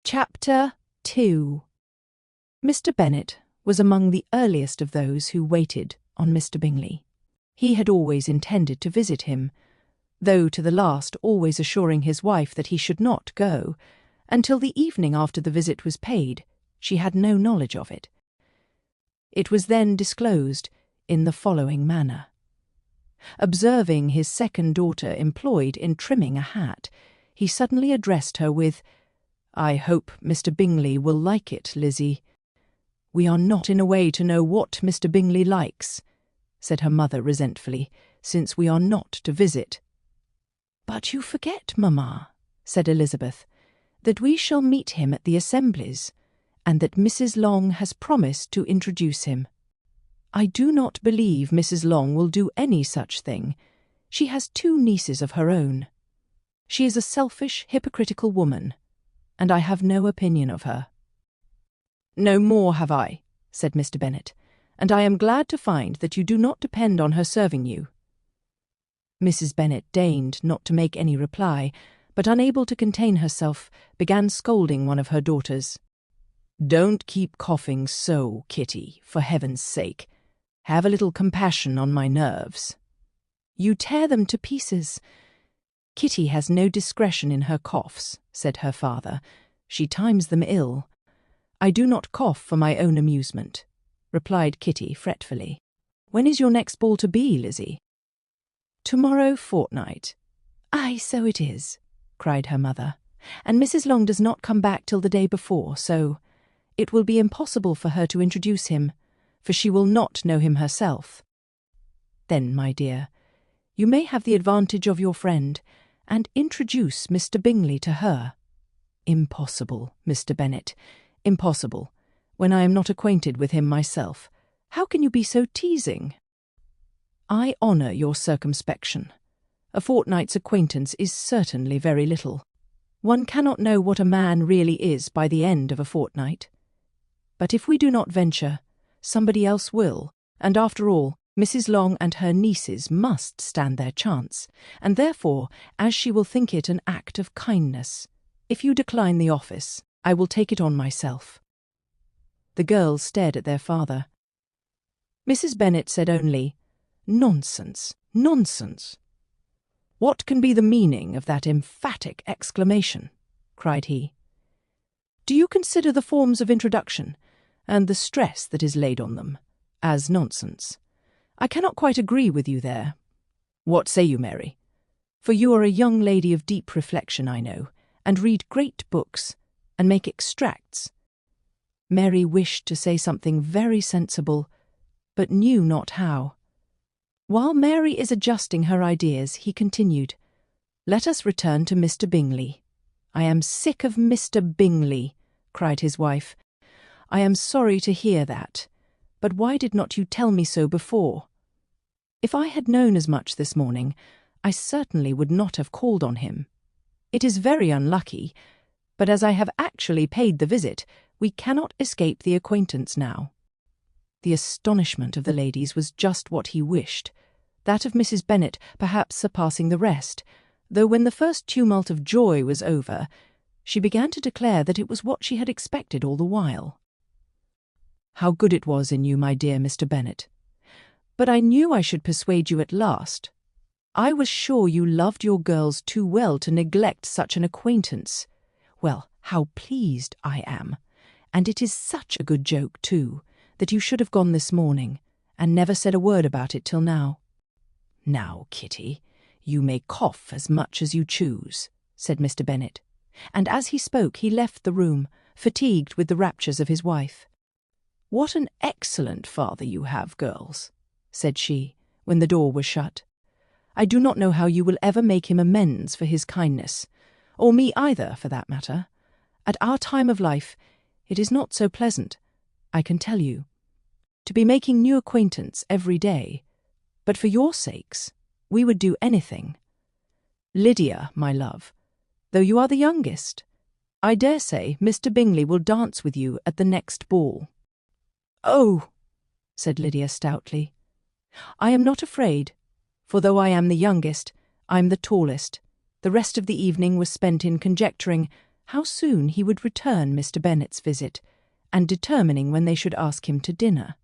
Chapter 2. Mr. Bennet was among the earliest of those who waited on Mr. Bingley. He had always intended to visit him, though to the last always assuring his wife that he should not go, until the evening after the visit was paid. She had no knowledge of it. It was then disclosed in the following manner. Observing his second daughter employed in trimming a hat, he suddenly addressed her with, "I hope Mr. Bingley will like it, Lizzie." "We are not in a way to know what Mr. Bingley likes," said her mother resentfully, "since we are not to visit." "But you forget, mamma," said Elizabeth, "that we shall meet him at the assemblies, and that Mrs. Long has promised to introduce him." "I do not believe Mrs. Long will do any such thing. She has 2 nieces of her own. She is a selfish, hypocritical woman, and I have no opinion of her." "No more have I," said Mr. Bennet, "and I am glad to find that you do not depend on her serving you." Mrs. Bennet deigned not to make any reply, but unable to contain herself, began scolding one of her daughters. "Don't keep coughing so, Kitty, for heaven's sake. Have a little compassion on my nerves." "You tear them to pieces." "Kitty has no discretion in her coughs," said her father. "She times them ill." "I do not cough for my own amusement," replied Kitty fretfully. "When is your next ball to be, Lizzie?" "Tomorrow fortnight." "Ay, so it is," cried her mother. "And Mrs. Long does not come back till the day before, so it will be impossible for her to introduce him, for she will not know him herself." "Then, my dear, you may have the advantage of your friend, and introduce Mr. Bingley to her." "Impossible, Mr. Bennet, impossible, when I am not acquainted with him myself. How can you be so teasing?" "I honour your circumspection. A fortnight's acquaintance is certainly very little. One cannot know what a man really is by the end of a fortnight. But if we do not venture, somebody else will, and after all, Mrs. Long and her nieces must stand their chance, and therefore, as she will think it an act of kindness, if you decline the office, I will take it on myself." The girls stared at their father. Mrs. Bennet said only, "Nonsense, nonsense." "What can be the meaning of that emphatic exclamation?" cried he. "Do you consider the forms of introduction, and the stress that is laid on them, as nonsense? I cannot quite agree with you there. What say you, Mary? For you are a young lady of deep reflection, I know, and read great books, and make extracts." Mary wished to say something very sensible, but knew not how. While Mary is adjusting her ideas, he continued, "Let us return to Mr. Bingley." "I am sick of Mr. Bingley," cried his wife. "I am sorry to hear that. But why did not you tell me so before? If I had known as much this morning, I certainly would not have called on him. It is very unlucky, but as I have actually paid the visit, we cannot escape the acquaintance now." The astonishment of the ladies was just what he wished, that of Mrs. Bennet perhaps surpassing the rest, though when the first tumult of joy was over, she began to declare that it was what she had expected all the while. "How good it was in you, my dear Mr. Bennet. But I knew I should persuade you at last. I was sure you loved your girls too well to neglect such an acquaintance. Well, how pleased I am, and it is such a good joke, too, that you should have gone this morning, and never said a word about it till now." "Now, Kitty, you may cough as much as you choose," said Mr. Bennet, and as he spoke he left the room, fatigued with the raptures of his wife. "What an excellent father you have, girls," said she, when the door was shut. "I do not know how you will ever make him amends for his kindness, or me either, for that matter. At our time of life, it is not so pleasant, I can tell you, to be making new acquaintance every day, but for your sakes, we would do anything. Lydia, my love, though you are the youngest, I dare say Mr. Bingley will dance with you at the next ball." "Oh," said Lydia stoutly, "I am not afraid, for though I am the youngest, I am the tallest. The rest of the evening was spent in conjecturing, how soon he would return Mr. Bennet's visit, and determining when they should ask him to dinner.